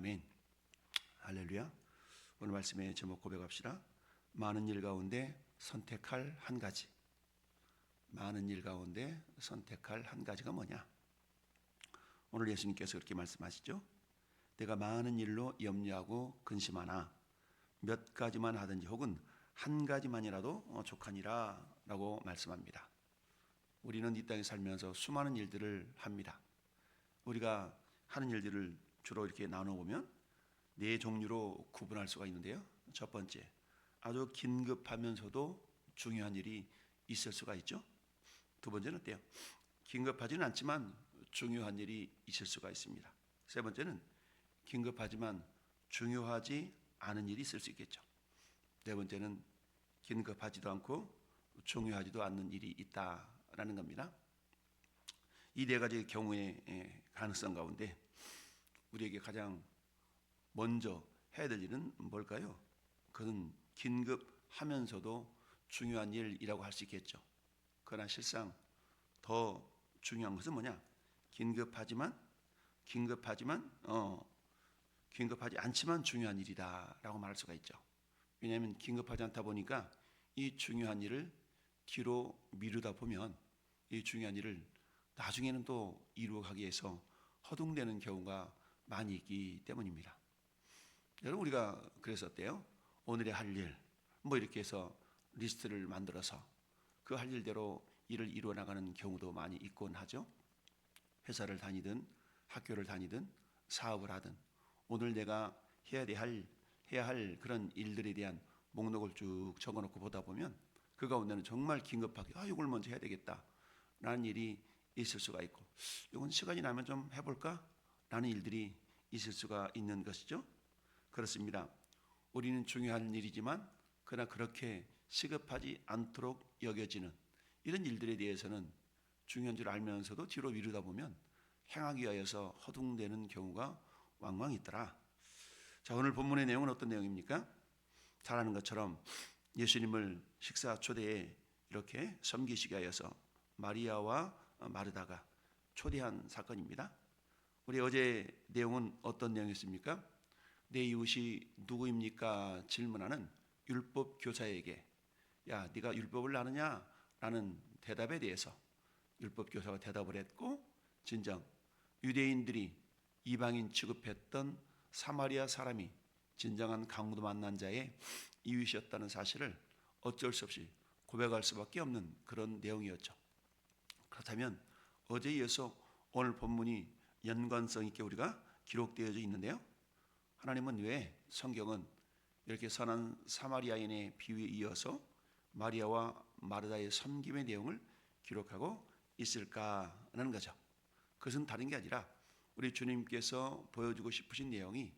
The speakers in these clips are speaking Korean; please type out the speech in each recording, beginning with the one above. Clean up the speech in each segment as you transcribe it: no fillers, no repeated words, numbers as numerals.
아멘. 할렐루야. 오늘 말씀의 제목 고백합시다. 많은 일 가운데 선택할 한 가지. 많은 일 가운데 선택할 한 가지가 뭐냐? 오늘 예수님께서 그렇게 말씀하시죠. 내가 많은 일로 염려하고 근심하나 몇 가지만 하든지 혹은 한 가지만이라도 족하니라 라고 말씀합니다. 우리는 이 땅에 살면서 수많은 일들을 합니다. 우리가 하는 일들을 주로 이렇게 나눠보면 네 종류로 구분할 수가 있는데요. 첫 번째, 아주 긴급하면서도 중요한 일이 있을 수가 있죠. 두 번째는 어때요? 긴급하지는 않지만 중요한 일이 있을 수가 있습니다. 세 번째는 긴급하지만 중요하지 않은 일이 있을 수 있겠죠. 네 번째는 긴급하지도 않고 중요하지도 않는 일이 있다라는 겁니다. 이 네 가지 경우의 가능성 가운데 우리에게 가장 먼저 해야 될 일은 뭘까요? 그건 긴급하면서도 중요한 일이라고 할 수 있겠죠. 그러나 실상 더 중요한 것은 뭐냐? 긴급하지 않지만 중요한 일이다라고 말할 수가 있죠. 왜냐하면 긴급하지 않다 보니까 이 중요한 일을 뒤로 미루다 보면 이 중요한 일을 나중에는 또 이루어가기 위해서 허둥대는 경우가 많이 있기 때문입니다. 여러분, 우리가 그래서 어때요? 오늘의 할 일, 이렇게 해서 리스트를 만들어서 그 할 일대로 일을 이루어 나가는 경우도 많이 있곤 하죠. 회사를 다니든 학교를 다니든 사업을 하든 오늘 내가 해야 할 그런 일들에 대한 목록을 쭉 적어놓고 보다 보면 그 가운데는 정말 긴급하게 이걸 먼저 해야 되겠다 라는 일이 있을 수가 있고, 이건 시간이 나면 좀 해볼까 라는 일들이 있을 수가 있는 것이죠. 그렇습니다. 우리는 중요한 일이지만 그러나 그렇게 시급하지 않도록 여겨지는 이런 일들에 대해서는 중요한 줄 알면서도 뒤로 미루다 보면 행하기 위하여서 허둥대는 경우가 왕왕 있더라. 자, 오늘 본문의 내용은 어떤 내용입니까? 잘 아는 것처럼 예수님을 식사 초대에 이렇게 섬기시기 위하여서 마리아와 마르다가 초대한 사건입니다. 우리 어제 내용은 어떤 내용이었습니까? 내 이웃이 누구입니까? 질문하는 율법 교사에게 야, 네가 율법을 아느냐? 라는 대답에 대해서 율법 교사가 대답을 했고, 진정 유대인들이 이방인 취급했던 사마리아 사람이 진정한 강도 만난 자의 이웃이었다는 사실을 어쩔 수 없이 고백할 수밖에 없는 그런 내용이었죠. 그렇다면 어제에 이어서 오늘 본문이 연관성 있게 우리가 기록되어져 있는데요. 하나님은 왜 성경은 이렇게 선한 사마리아인의 비유에 이어서 마리아와 마르다의 섬김의 내용을 기록하고 있을까라는 거죠. 그것은 다른 게 아니라 우리 주님께서 보여주고 싶으신 내용이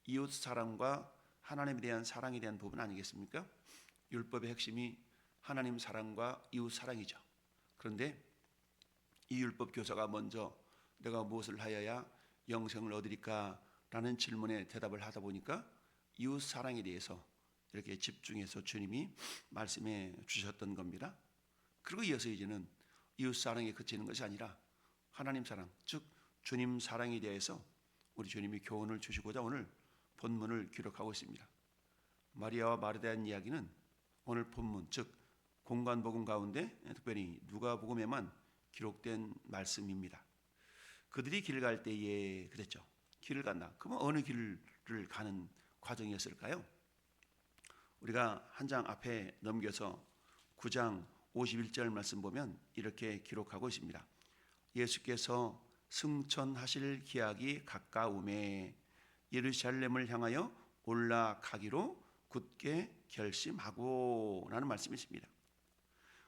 이웃 사랑과 하나님에 대한 사랑에 대한 부분 아니겠습니까? 율법의 핵심이 하나님 사랑과 이웃 사랑이죠. 그런데 이 율법 교사가 먼저 내가 무엇을 하여야 영생을 얻으리까? 라는 질문에 대답을 하다 보니까 이웃 사랑에 대해서 이렇게 집중해서 주님이 말씀해 주셨던 겁니다. 그리고 이어서 이제는 이웃 사랑에 그치는 것이 아니라 하나님 사랑, 즉 주님 사랑에 대해서 우리 주님이 교훈을 주시고자 오늘 본문을 기록하고 있습니다. 마리아와 마르다의 이야기는 오늘 본문, 즉 공관복음 가운데 특별히 누가복음에만 기록된 말씀입니다. 그들이 길 갈 때에 그랬죠. 길을 간다. 그러면 어느 길을 가는 과정이었을까요? 우리가 한 장 앞에 넘겨서 9장 51절 말씀 보면 이렇게 기록하고 있습니다. 예수께서 승천하실 기약이 가까움에 예루살렘을 향하여 올라가기로 굳게 결심하고 라는 말씀이 있습니다.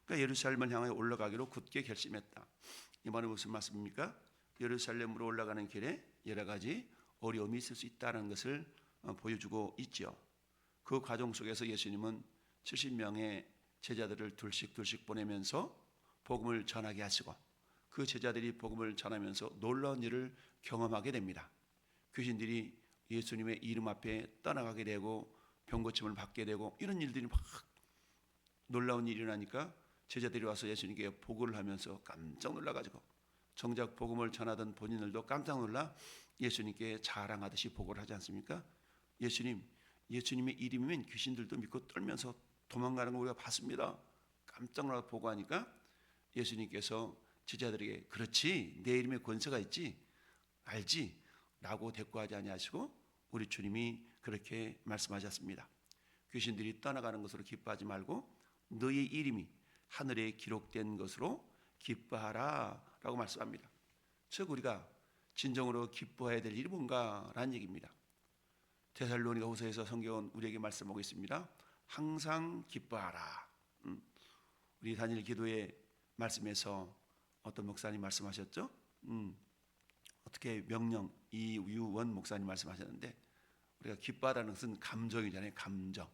그러니까 예루살렘을 향하여 올라가기로 굳게 결심했다. 이 말은 무슨 말씀입니까? 예루살렘으로 올라가는 길에 여러 가지 어려움이 있을 수 있다는 것을 보여주고 있죠. 그 과정 속에서 예수님은 70명의 제자들을 둘씩 보내면서 복음을 전하게 하시고 그 제자들이 복음을 전하면서 놀라운 일을 경험하게 됩니다. 귀신들이 예수님의 이름 앞에 떠나가게 되고 병고침을 받게 되고 이런 일들이 막 놀라운 일이 일어나니까 제자들이 와서 예수님께 보고를 하면서 깜짝 놀라가지고 정작 복음을 전하던 본인들도 깜짝 놀라 예수님께 자랑하듯이 보고를 하지 않습니까? 예수님의 이름이면 귀신들도 믿고 떨면서 도망가는 거 우리가 봤습니다. 깜짝 놀라 보고하니까 예수님께서 제자들에게 그렇지, 내 이름에 권세가 있지, 알지? 라고 대꾸하지 아니하시고 우리 주님이 그렇게 말씀하셨습니다. 귀신들이 떠나가는 것으로 기뻐하지 말고 너의 이름이 하늘에 기록된 것으로 기뻐하라 라고 말씀합니다. 즉 우리가 진정으로 기뻐해야 될 일이 뭔가라는 얘기입니다. 데살로니가 후서에서 성경은 우리에게 말씀하고 있습니다. 항상 기뻐하라. 우리 단일 기도의 말씀에서 어떤 목사님 말씀하셨죠? 어떻게 명령 이유원 목사님 말씀하셨는데 우리가 기뻐하라는 것은 감정이잖아요. 감정.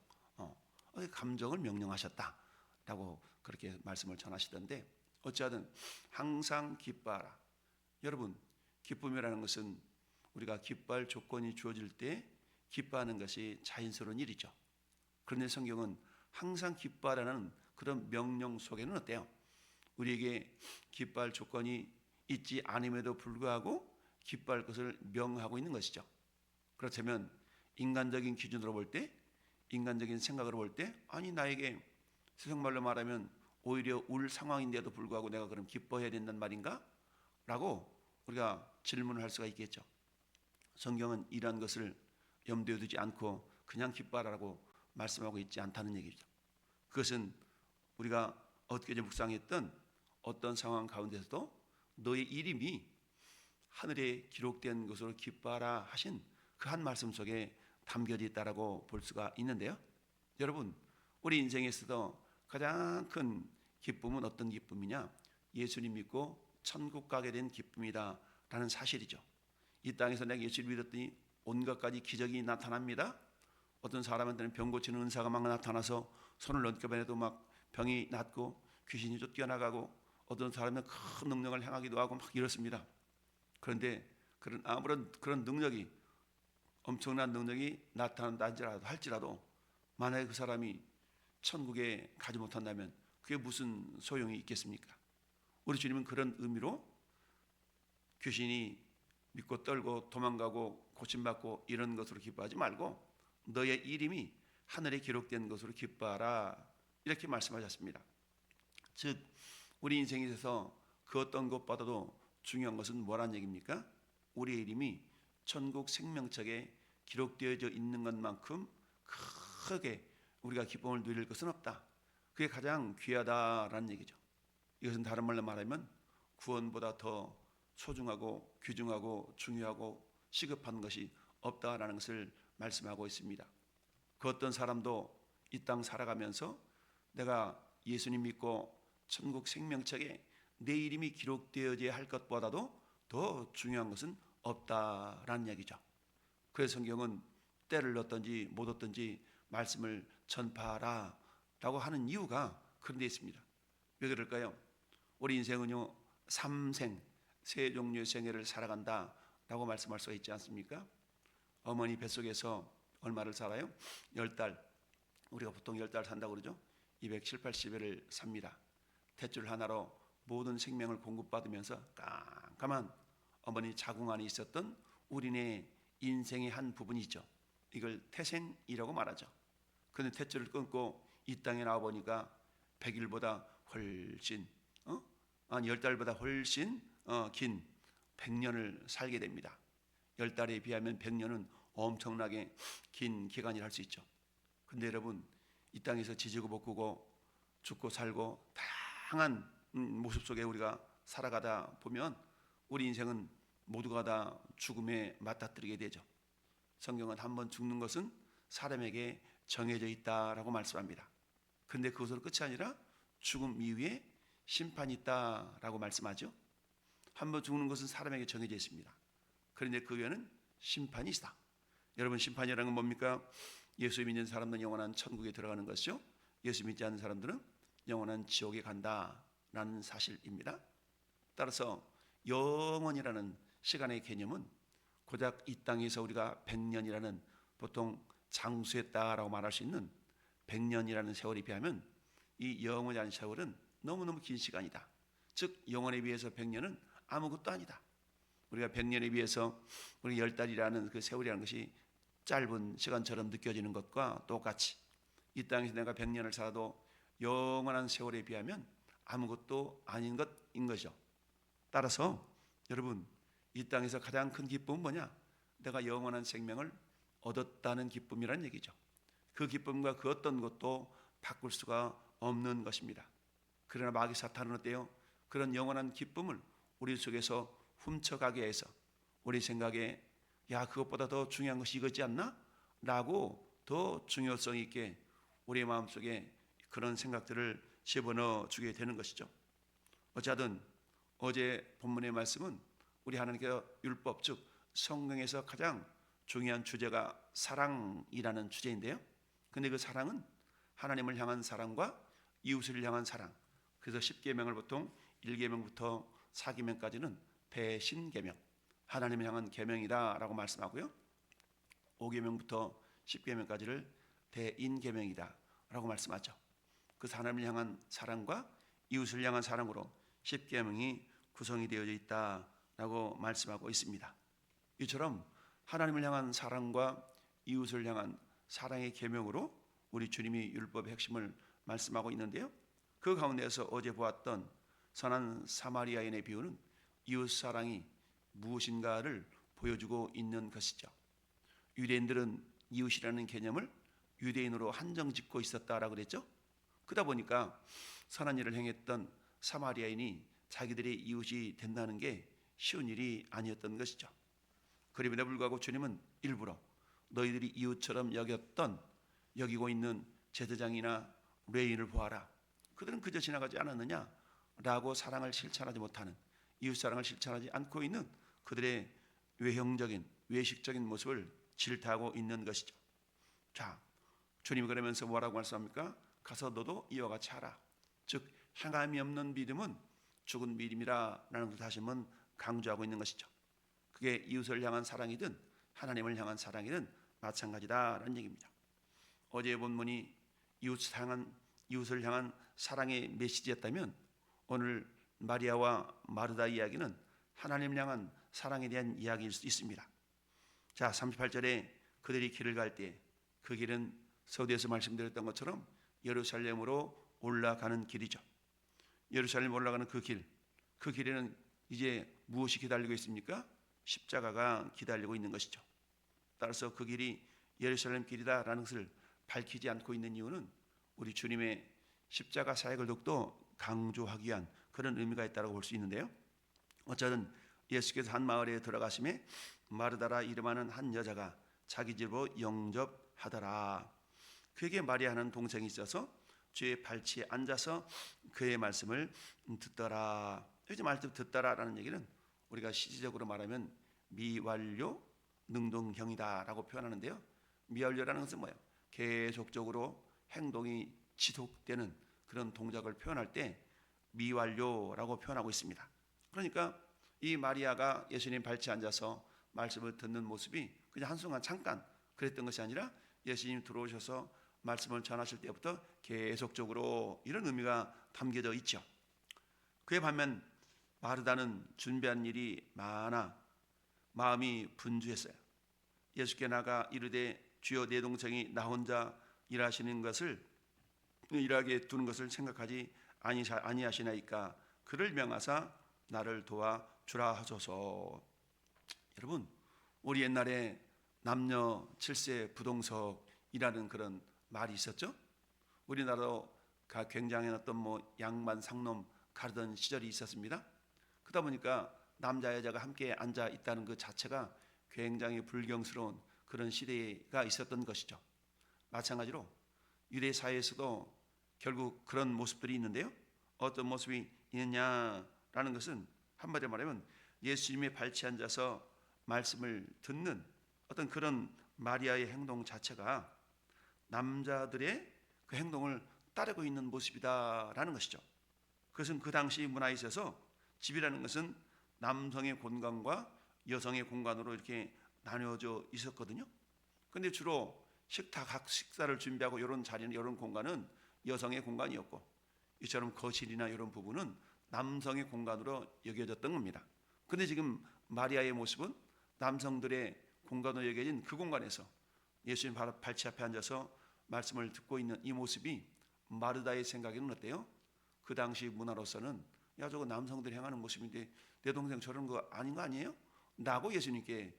감정을 명령하셨다라고 그렇게 말씀을 전하시던데 어찌하든 항상 기뻐하라. 여러분 기쁨이라는 것은 우리가 기뻐할 조건이 주어질 때 기뻐하는 것이 자연스러운 일이죠. 그런데 성경은 항상 기뻐하라는 그런 명령 속에는 어때요? 우리에게 기뻐할 조건이 있지 않음에도 불구하고 기뻐할 것을 명하고 있는 것이죠. 그렇다면 인간적인 기준으로 볼 때, 인간적인 생각으로 볼 때, 아니 나에게 세상말로 말하면 오히려 울 상황인데도 불구하고 내가 그럼 기뻐해야 된단 말인가? 라고 우리가 질문을 할 수가 있겠죠. 성경은 이러한 것을 염두에 두지 않고 그냥 기뻐하라고 말씀하고 있지 않다는 얘기죠. 그것은 우리가 엊그제 묵상했던 어떤 상황 가운데서도 너의 이름이 하늘에 기록된 것으로 기뻐하라 하신 그 한 말씀 속에 담겨져 있다라고 볼 수가 있는데요. 여러분 우리 인생에서도 가장 큰 기쁨은 어떤 기쁨이냐? 예수님 믿고 천국 가게 된 기쁨이다 라는 사실이죠. 이 땅에서 내가 예수를 믿었더니 온갖 가지 기적이 나타납니다. 어떤 사람한테는 병 고치는 은사가 막 나타나서 손을 넘겨봐도 막 병이 낫고 귀신이 쫓겨나가고 어떤 사람은 큰 능력을 행하기도 하고 막 이렇습니다. 그런데 아무런 그런 능력이 엄청난 능력이 나타난다 할지라도 만약에 그 사람이 천국에 가지 못한다면 그게 무슨 소용이 있겠습니까? 우리 주님은 그런 의미로 귀신이 믿고 떨고 도망가고 고침받고 이런 것으로 기뻐하지 말고 너의 이름이 하늘에 기록된 것으로 기뻐하라 이렇게 말씀하셨습니다. 즉 우리 인생에 있어서 그 어떤 것보다도 중요한 것은 뭐란 얘기입니까? 우리의 이름이 천국 생명책에 기록되어져 있는 것만큼 크게 우리가 기쁨을 누릴 것은 없다. 그게 가장 귀하다라는 얘기죠. 이것은 다른 말로 말하면 구원보다 더 소중하고 귀중하고 중요하고 시급한 것이 없다라는 것을 말씀하고 있습니다. 그 어떤 사람도 이 땅 살아가면서 내가 예수님 믿고 천국 생명책에 내 이름이 기록되어져야 할 것보다도 더 중요한 것은 없다라는 얘기죠. 그래서 성경은 때를 얻든지 못 얻든지 말씀을 전파하라 라고 하는 이유가 그런 데 있습니다. 왜 그럴까요? 우리 인생은요 3생 세 종류의 생애를 살아간다 라고 말씀할 수가 있지 않습니까? 어머니 뱃속에서 얼마를 살아요? 10달. 우리가 보통 10달 산다고 그러죠. 270, 80일을 삽니다. 탯줄 하나로 모든 생명을 공급받으면서 깜깜한 어머니 자궁 안에 있었던 우리네 인생의 한 부분이죠. 이걸 태생이라고 말하죠. 그런데 탯줄을 끊고 이 땅에 나와보니까 100일보다 훨씬 10달보다 훨씬 긴 100년을 살게 됩니다. 10달에 비하면 100년은 엄청나게 긴 기간이라 할 수 있죠. 근데 여러분 이 땅에서 지지고 볶고 죽고 살고 다양한 모습 속에 우리가 살아가다 보면 우리 인생은 모두가 다 죽음에 맞닥뜨리게 되죠. 성경은 한번 죽는 것은 사람에게 정해져 있다라고 말씀합니다. 그런데 그것으로 끝이 아니라 죽음 이후에 심판이 있다라고 말씀하죠. 한번 죽는 것은 사람에게 정해져 있습니다. 그런데 그 외에는 심판이 있다. 여러분 심판이라는 건 뭡니까? 예수 믿는 사람들은 영원한 천국에 들어가는 것이죠. 예수 믿지 않는 사람들은 영원한 지옥에 간다라는 사실입니다. 따라서 영원이라는 시간의 개념은 고작 이 땅에서 우리가 100년이라는 보통 장수했다라고 말할 수 있는 100년이라는 세월에 비하면 이 영원이라는 세월은 너무너무 긴 시간이다. 즉 영원에 비해서 100년은 아무것도 아니다. 우리가 100년에 비해서 우리 10달이라는 그 세월이라는 것이 짧은 시간처럼 느껴지는 것과 똑같이 이 땅에서 내가 100년을 살아도 영원한 세월에 비하면 아무것도 아닌 것인 것이죠. 따라서 여러분, 이 땅에서 가장 큰 기쁨은 뭐냐? 내가 영원한 생명을 얻었다는 기쁨이란 얘기죠. 그 기쁨과 그 어떤 것도 바꿀 수가 없는 것입니다. 그러나 마귀 사탄은 어때요? 그런 영원한 기쁨을 우리 속에서 훔쳐가게 해서 우리 생각에 야, 그것보다 더 중요한 것이 이거지 않나? 라고 더 중요성 있게 우리의 마음속에 그런 생각들을 집어넣어 주게 되는 것이죠. 어쨌든 어제 본문의 말씀은 우리 하나님께서 율법, 즉 성경에서 가장 중요한 주제가 사랑이라는 주제인데요. 근데 그 사랑은 하나님을 향한 사랑과 이웃을 향한 사랑. 그래서 10계명을 보통 1계명부터 4계명까지는 배신계명, 하나님을 향한 계명이다라고 말씀하고요. 5계명부터 10계명까지를 대인계명이다라고 말씀하죠. 그 하나님을 향한 사랑과 이웃을 향한 사랑으로 10계명이 구성이 되어져 있다라고 말씀하고 있습니다. 이처럼 하나님을 향한 사랑과 이웃을 향한 사랑의 계명으로 우리 주님이 율법의 핵심을 말씀하고 있는데요. 그 가운데서 어제 보았던 선한 사마리아인의 비유는 이웃 사랑이 무엇인가를 보여주고 있는 것이죠. 유대인들은 이웃이라는 개념을 유대인으로 한정 짓고 있었다라고 그랬죠. 그러다 보니까 선한 일을 행했던 사마리아인이 자기들의 이웃이 된다는 게 쉬운 일이 아니었던 것이죠. 그럼에도 불구하고 주님은 일부러 너희들이 이웃처럼 여기고 있는 제사장이나 레위인을 보아라. 그들은 그저 지나가지 않았느냐라고 사랑을 실천하지 못하는, 이웃 사랑을 실천하지 않고 있는 그들의 외형적인 외식적인 모습을 질타하고 있는 것이죠. 자, 주님이 그러면서 뭐라고 말씀합니까? 가서 너도 이와 같이 하라. 즉 행함이 없는 믿음은 죽은 믿음이라 라는 것을 다시 한번 강조하고 있는 것이죠. 그게 이웃을 향한 사랑이든 하나님을 향한 사랑이든 마찬가지다라는 얘기입니다. 어제의 본문이 이웃을 향한 사랑의 메시지였다면 오늘 마리아와 마르다 이야기는 하나님을 향한 사랑에 대한 이야기일 수 있습니다. 자, 38절에 그들이 길을 갈 때 그 길은 서두에서 말씀드렸던 것처럼 예루살렘으로 올라가는 길이죠. 예루살렘 올라가는 그 길에는 이제 무엇이 기다리고 있습니까? 십자가가 기다리고 있는 것이죠. 따라서 그 길이 예루살렘 길이다라는 것을 밝히지 않고 있는 이유는 우리 주님의 십자가 사역을 더욱더 강조하기 위한 그런 의미가 있다고 볼 수 있는데요. 어쨌든 예수께서 한 마을에 들어가심에 마르다라 이름하는 한 여자가 자기 집으로 영접하더라. 그에게 마리아라는 동생이 있어서 주의 발치에 앉아서 그의 말씀을 듣더라. 여기 말씀 듣더라라는 얘기는 우리가 시제적으로 말하면 미완료 능동형이다라고 표현하는데요. 미완료라는 것은 뭐예요? 계속적으로 행동이 지속되는 그런 동작을 표현할 때 미완료라고 표현하고 있습니다. 그러니까 이 마리아가 예수님 발치에 앉아서 말씀을 듣는 모습이 그냥 한순간 잠깐 그랬던 것이 아니라 예수님 들어오셔서 말씀을 전하실 때부터 계속적으로 이런 의미가 담겨져 있죠. 그에 반면 마르다는 준비한 일이 많아 마음이 분주했어요. 예수께 나가 이르되 주여 내 동생이 나 혼자 일하게 두는 것을 생각하지 아니하시나이까 그를 명하사 나를 도와주라 하소서. 여러분, 우리 옛날에 남녀 7세 부동석이라는 그런 말이 있었죠. 우리나라도 굉장히 어떤 양반 상놈 가르던 시절이 있었습니다. 그러다 보니까 남자 여자가 함께 앉아 있다는 그 자체가 굉장히 불경스러운 그런 시대가 있었던 것이죠. 마찬가지로 유대 사회에서도 결국 그런 모습들이 있는데요. 어떤 모습이 있느냐라는 것은 한마디로 말하면 예수님의 발치에 앉아서 말씀을 듣는 어떤 그런 마리아의 행동 자체가 남자들의 그 행동을 따르고 있는 모습이다라는 것이죠. 그것은 그 당시 문화에 있어서 집이라는 것은 남성의 공간과 여성의 공간으로 이렇게 나뉘어져 있었거든요. 그런데 주로 각 식사를 준비하고 이런 자리는 이런 공간은 여성의 공간이었고 이처럼 거실이나 이런 부분은 남성의 공간으로 여겨졌던 겁니다. 근데 지금 마리아의 모습은 남성들의 공간으로 여겨진 그 공간에서 예수님 발치 앞에 앉아서 말씀을 듣고 있는 이 모습이 마르다의 생각에는 어때요? 그 당시 문화로서는 야, 저거 남성들이 행하는 모습인데 내 동생 저런 거 아닌 거 아니에요? 라고 예수님께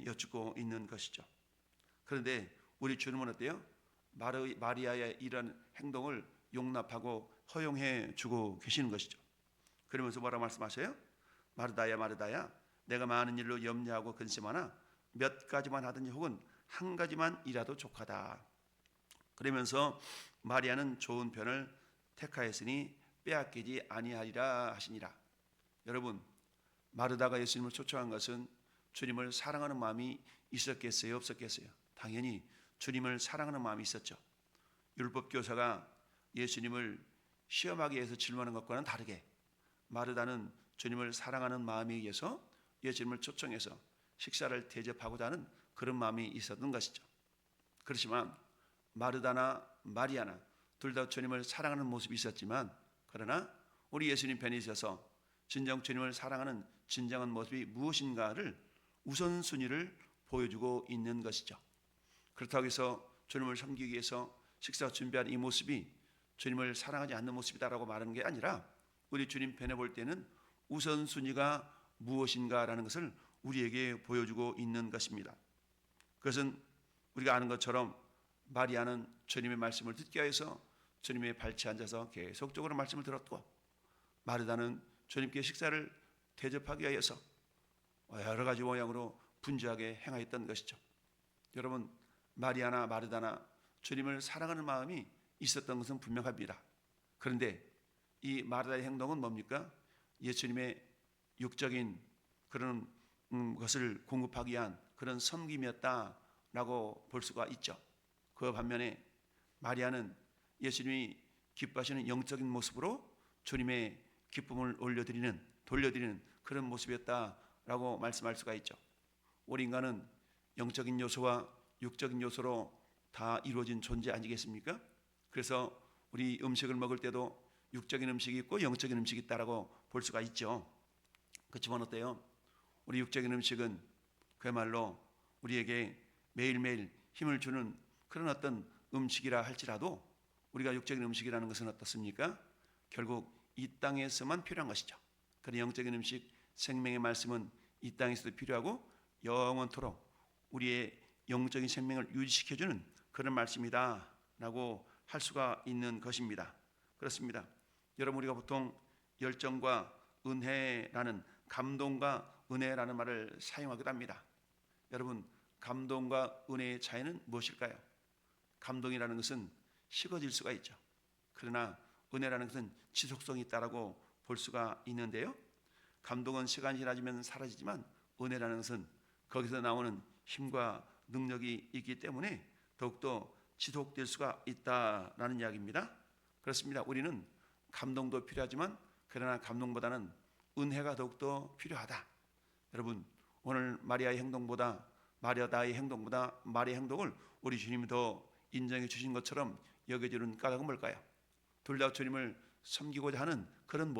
여쭙고 있는 것이죠. 그런데 우리 주님은 어때요? 마리아의 이런 행동을 용납하고 허용해 주고 계시는 것이죠. 그러면서 뭐라 말씀하세요? 마르다야 마르다야, 내가 많은 일로 염려하고 근심하나 몇 가지만 하든지 혹은 한 가지만 이라도 족하다. 그러면서 마리아는 좋은 편을 택하였으니 빼앗기지 아니하리라 하시니라. 여러분, 마르다가 예수님을 초청한 것은 주님을 사랑하는 마음이 있었겠어요, 없었겠어요? 당연히 주님을 사랑하는 마음이 있었죠. 율법 교사가 예수님을 시험하기 위해서 질문하는 것과는 다르게 마르다는 주님을 사랑하는 마음에 의해서 예수님을 초청해서 식사를 대접하고자 하는 그런 마음이 있었던 것이죠. 그렇지만 마르다나 마리아나 둘 다 주님을 사랑하는 모습이 있었지만, 그러나 우리 예수님 편에 있어서 진정 주님을 사랑하는 진정한 모습이 무엇인가를 우선순위를 보여주고 있는 것이죠. 그렇다고 해서 주님을 섬기기 위해서 식사 준비하는 이 모습이 주님을 사랑하지 않는 모습이다라고 말하는 게 아니라, 우리 주님 편에 볼 때는 우선순위가 무엇인가라는 것을 우리에게 보여주고 있는 것입니다. 그것은 우리가 아는 것처럼 마리아는 주님의 말씀을 듣기 위해서 주님의 발치에 앉아서 계속적으로 말씀을 들었고, 마르다는 주님께 식사를 대접하기 위해서 여러 가지 모양으로 분주하게 행하였던 것이죠. 여러분, 마리아나 마르다나 주님을 사랑하는 마음이 있었던 것은 분명합니다. 그런데 이 마르다의 행동은 뭡니까? 예수님의 육적인 그런 것을 공급하기 위한 그런 섬김이었다라고 볼 수가 있죠. 그 반면에 마리아는 예수님이 기뻐하시는 영적인 모습으로 주님의 기쁨을 돌려드리는 그런 모습이었다라고 말씀할 수가 있죠. 우리 인간은 영적인 요소와 육적인 요소로 다 이루어진 존재 아니겠습니까? 그래서 우리 음식을 먹을 때도 육적인 음식이 있고 영적인 음식이 있다라고 볼 수가 있죠. 그렇지만 어때요? 우리 육적인 음식은 그야말로 우리에게 매일매일 힘을 주는 그런 어떤 음식이라 할지라도, 우리가 육적인 음식이라는 것은 어떻습니까? 결국 이 땅에서만 필요한 것이죠. 그런 영적인 음식, 생명의 말씀은 이 땅에서도 필요하고 영원토록 우리의 영적인 생명을 유지시켜주는 그런 말씀이다 라고 할 수가 있는 것입니다. 그렇습니다. 여러분, 우리가 보통 열정과 은혜라는, 감동과 은혜라는 말을 사용하기도 합니다. 여러분, 감동과 은혜의 차이는 무엇일까요? 감동이라는 것은 식어질 수가 있죠. 그러나 은혜라는 것은 지속성이 있다라고 볼 수가 있는데요. 감동은 시간이 지나면 사라지지만 은혜라는 것은 거기서 나오는 힘과 능력이 있기 때문에 더욱더 지속될 수가 있다라는 이야기입니다. 그렇습니다. 우리는 감동도 필요하지만, 그러나 감동보다는 은혜가 더욱더 필요하다. 여러분, 오늘 마리아의 행동보다 마리아의 행동을 우리 주님이 더 인정해 주신 것처럼 여겨지는 까닭은 뭘까요? 둘 다 주님을 섬기고자 하는 그런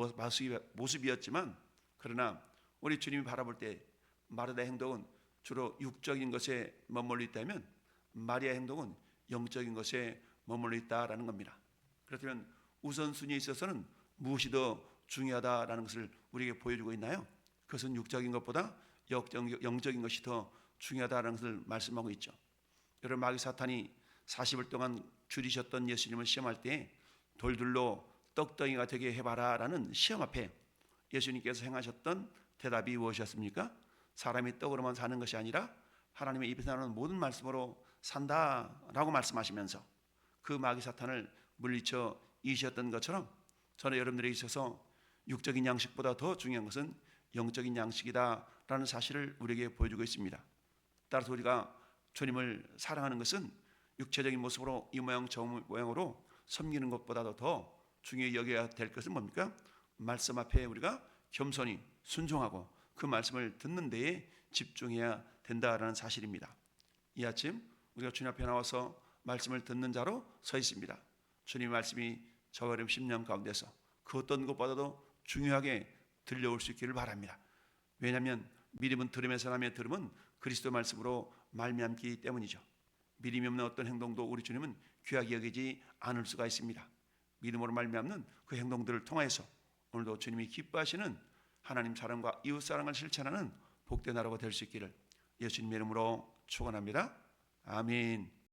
모습이었지만, 그러나 우리 주님이 바라볼 때 마르다의 행동은 주로 육적인 것에 머물러 있다면 마리아의 행동은 영적인 것에 머물러 있다라는 겁니다. 그렇다면 우선순위에 있어서는 무엇이 더 중요하다라는 것을 우리에게 보여주고 있나요? 그것은 육적인 것보다 영적인 것이 더 중요하다는 것을 말씀하고 있죠. 여러분, 마귀 사탄이 40일 동안 줄이셨던 예수님을 시험할 때 돌들로 떡덩이가 되게 해봐라 라는 시험 앞에 예수님께서 행하셨던 대답이 무엇이었습니까? 사람이 떡으로만 사는 것이 아니라 하나님의 입에서 나오는 모든 말씀으로 산다라고 말씀하시면서 그 마귀 사탄을 물리쳐 이기셨던 것처럼, 저는 여러분들에게 있어서 육적인 양식보다 더 중요한 것은 영적인 양식이다라는 사실을 우리에게 보여주고 있습니다. 따라서 우리가 주님을 사랑하는 것은 육체적인 모습으로 이 모양 저 모양으로 섬기는 것보다도 더 중요히 여겨야 될 것은 뭡니까? 말씀 앞에 우리가 겸손히 순종하고 그 말씀을 듣는 데에 집중해야 된다라는 사실입니다. 이 아침 우리가 주님 앞에 나와서 말씀을 듣는 자로 서 있습니다. 주님의 말씀이 저와 여러분 심령 가운데서 그 어떤 것보다도 중요하게 들려올 수 있기를 바랍니다. 왜냐하면 믿음은 들음에서 나며 들음은 그리스도 말씀으로 말미암기 때문이죠. 믿음이 없는 어떤 행동도 우리 주님은 귀하게 여기지 않을 수가 있습니다. 믿음으로 말미암는 그 행동들을 통해서 오늘도 주님이 기뻐하시는 하나님 사랑과 이웃 사랑을 실천하는 복된 하루가 될 수 있기를 예수님의 이름으로 축원합니다. 아멘.